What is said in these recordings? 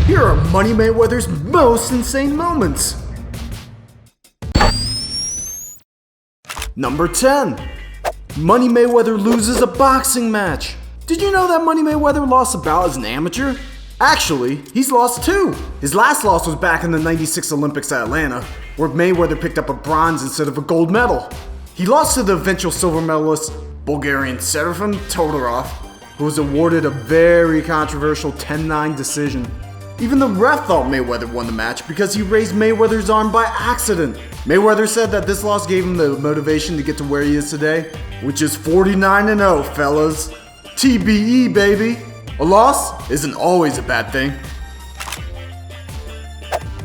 Here are Money Mayweather's most insane moments. Number 10. Money Mayweather loses a boxing match. Did you know that Money Mayweather lost a bout as an amateur? Actually, he's lost 2. His last loss was back in the '96 Olympics at Atlanta, where Mayweather picked up a bronze instead of a gold medal. He lost to the eventual silver medalist, Bulgarian Serafim Todorov, who was awarded a very controversial 10-9 decision. Even the ref thought Mayweather won the match because he raised Mayweather's arm by accident. Mayweather said that this loss gave him the motivation to get to where he is today, which is 49-0, fellas. TBE, baby. A loss isn't always a bad thing.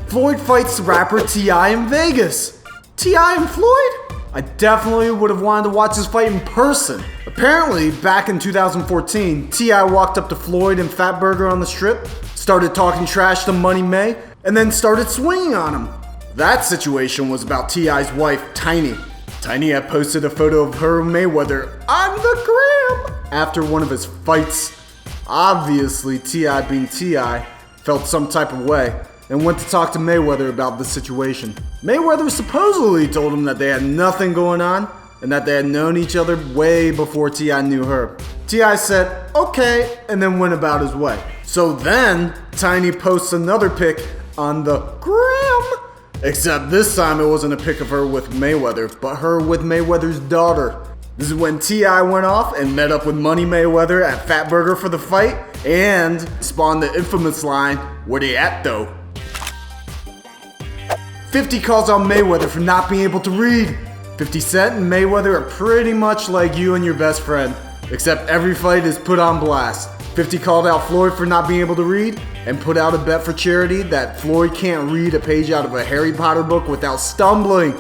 Floyd fights rapper T.I. in Vegas. T.I. and Floyd? I definitely would have wanted to watch this fight in person. Apparently, back in 2014, T.I. walked up to Floyd and Fatburger on the Strip, started talking trash to Money May, and then started swinging on him. That situation was about T.I.'s wife, Tiny. Tiny had posted a photo of her and Mayweather on the gram after one of his fights. Obviously, T.I. being T.I. felt some type of way and went to talk to Mayweather about the situation. Mayweather supposedly told him that they had nothing going on and that they had known each other way before T.I. knew her. T.I. said, okay, and then went about his way. So then, Tiny posts another pic on the gram. Except this time it wasn't a pic of her with Mayweather, but her with Mayweather's daughter. This is when T.I. went off and met up with Money Mayweather at Fatburger for the fight and spawned the infamous line, "Where they at though?" 50 calls out Mayweather for not being able to read. 50 Cent and Mayweather are pretty much like you and your best friend, except every fight is put on blast. 50 called out Floyd for not being able to read and put out a bet for charity that Floyd can't read a page out of a Harry Potter book without stumbling.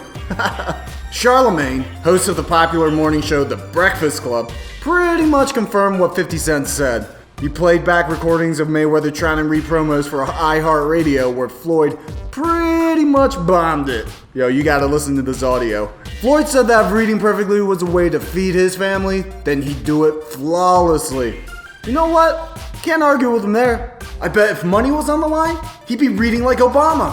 Charlemagne, host of the popular morning show The Breakfast Club, pretty much confirmed what 50 Cent said. He played back recordings of Mayweather trying to read promos for iHeartRadio where Floyd pretty much bombed it. Yo, you gotta listen to this audio. Floyd said that if reading perfectly was a way to feed his family, then he'd do it flawlessly. You know what? Can't argue with him there. I bet if money was on the line, he'd be reading like Obama.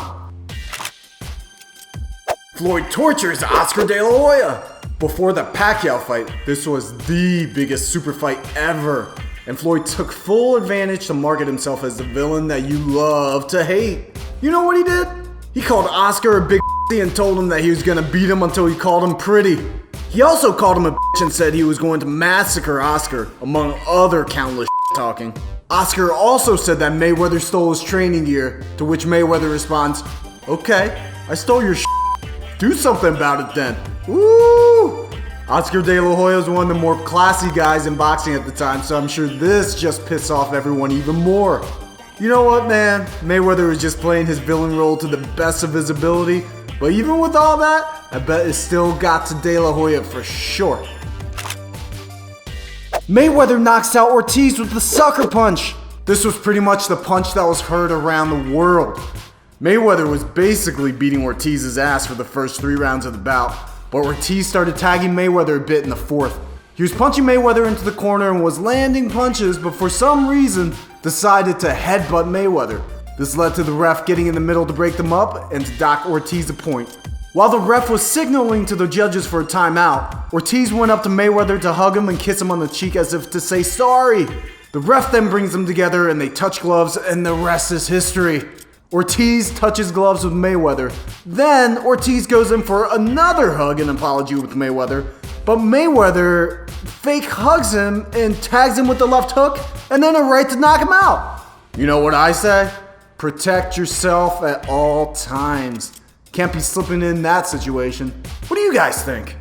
Floyd tortures Oscar De La Hoya. Before the Pacquiao fight, this was the biggest super fight ever. And Floyd took full advantage to market himself as the villain that you love to hate. You know what he did? He called Oscar a big and told him that he was gonna beat him until he called him pretty. He also called him a bitch and said he was going to massacre Oscar, among other countless talking. Oscar also said that Mayweather stole his training gear, to which Mayweather responds, okay, I stole your do something about it then. Woo! Oscar De La Hoya was one of the more classy guys in boxing at the time, so I'm sure this just pissed off everyone even more. You know what, man? Mayweather was just playing his villain role to the best of his ability, but even with all that, I bet it still got to De La Hoya for sure. Mayweather knocks out Ortiz with the sucker punch. This was pretty much the punch that was heard around the world. Mayweather was basically beating Ortiz's ass for the first 3 rounds of the bout, but Ortiz started tagging Mayweather a bit in the 4th. He was punching Mayweather into the corner and was landing punches, but for some reason decided to headbutt Mayweather. This led to the ref getting in the middle to break them up and to dock Ortiz a point. While the ref was signaling to the judges for a timeout, Ortiz went up to Mayweather to hug him and kiss him on the cheek as if to say sorry. The ref then brings them together and they touch gloves, and the rest is history. Ortiz touches gloves with Mayweather. Then Ortiz goes in for another hug and apology with Mayweather, but Mayweather fake hugs him and tags him with the left hook and then a right to knock him out. You know what I say? Protect yourself at all times. Can't be slipping in that situation. What do you guys think?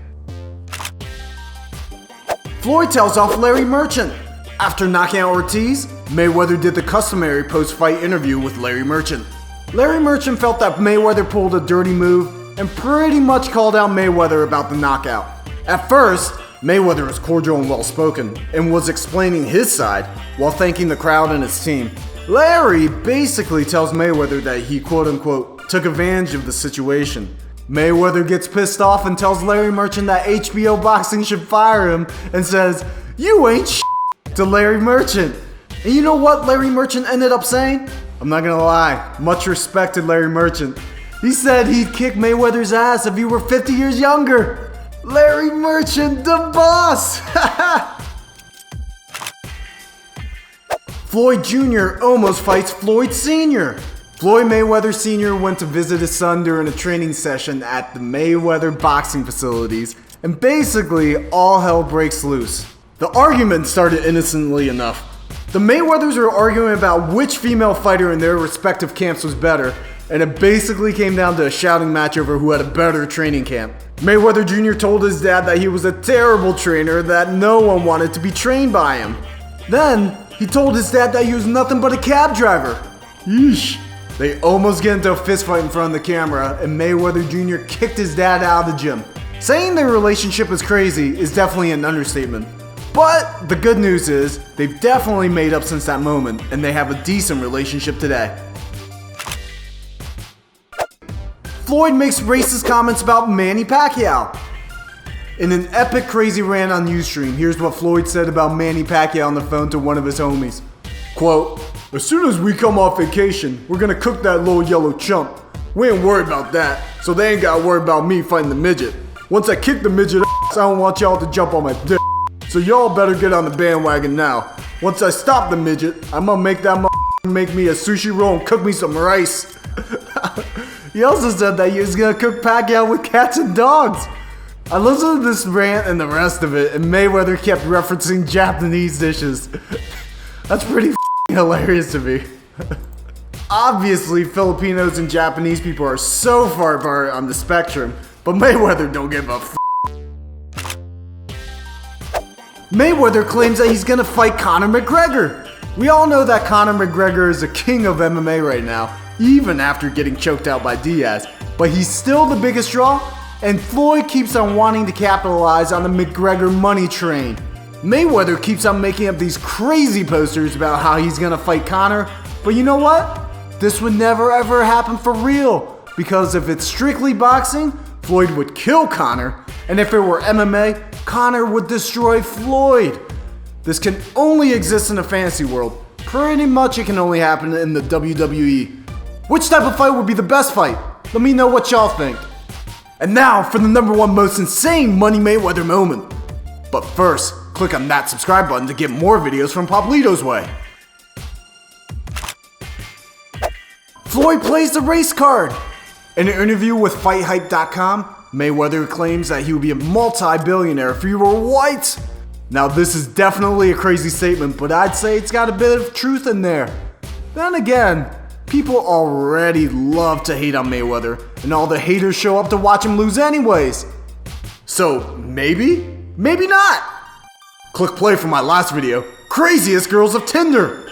Floyd tells off Larry Merchant. After knocking out Ortiz, Mayweather did the customary post-fight interview with Larry Merchant. Larry Merchant felt that Mayweather pulled a dirty move and pretty much called out Mayweather about the knockout. At first, Mayweather was cordial and well-spoken and was explaining his side while thanking the crowd and his team. Larry basically tells Mayweather that he quote-unquote took advantage of the situation. Mayweather gets pissed off and tells Larry Merchant that HBO Boxing should fire him and says, "You ain't to Larry Merchant." And you know what Larry Merchant ended up saying? I'm not gonna lie, much respected Larry Merchant. He said he'd kick Mayweather's ass if he were 50 years younger. Larry Merchant, the boss! Floyd Jr. almost fights Floyd Sr. Floyd Mayweather Sr. went to visit his son during a training session at the Mayweather boxing facilities, and basically all hell breaks loose. The argument started innocently enough. The Mayweathers were arguing about which female fighter in their respective camps was better, and it basically came down to a shouting match over who had a better training camp. Mayweather Jr. told his dad that he was a terrible trainer, that no one wanted to be trained by him. Then, he told his dad that he was nothing but a cab driver. Yeesh. They almost get into a fistfight in front of the camera, and Mayweather Jr. kicked his dad out of the gym. Saying their relationship is crazy is definitely an understatement. But the good news is, they've definitely made up since that moment, and they have a decent relationship today. Floyd makes racist comments about Manny Pacquiao. In an epic crazy rant on Ustream, here's what Floyd said about Manny Pacquiao on the phone to one of his homies. Quote, "As soon as we come off vacation, we're gonna cook that little yellow chump. We ain't worried about that, so they ain't gotta worry about me fighting the midget. Once I kick the midget ass, I don't want y'all to jump on my dick. So y'all better get on the bandwagon now. Once I stop the midget, I'm gonna make that make me a sushi roll and cook me some rice." He also said that he was gonna cook Pacquiao with cats and dogs. I listened to this rant and the rest of it, and Mayweather kept referencing Japanese dishes. That's pretty hilarious to me. Obviously, Filipinos and Japanese people are so far apart on the spectrum, but Mayweather don't give a f***. Mayweather claims that he's gonna fight Conor McGregor. We all know that Conor McGregor is the king of MMA right now, even after getting choked out by Diaz, but he's still the biggest draw, and Floyd keeps on wanting to capitalize on the McGregor money train. Mayweather keeps on making up these crazy posters about how he's gonna fight Conor, but you know what? This would never ever happen for real, because if it's strictly boxing, Floyd would kill Conor, and if it were MMA, Conor would destroy Floyd. This can only exist in a fantasy world. Pretty much it can only happen in the WWE. Which type of fight would be the best fight? Let me know what y'all think. And now for the #1 most insane Money Mayweather moment. But first, click on that subscribe button to get more videos from Pablito's way. Floyd plays the race card. In an interview with FightHype.com, Mayweather claims that he would be a multi-billionaire if he were white. Now this is definitely a crazy statement, but I'd say it's got a bit of truth in there. Then again, people already love to hate on Mayweather, and all the haters show up to watch him lose anyways. So maybe not. Click play for my last video, Craziest Girls of Tinder.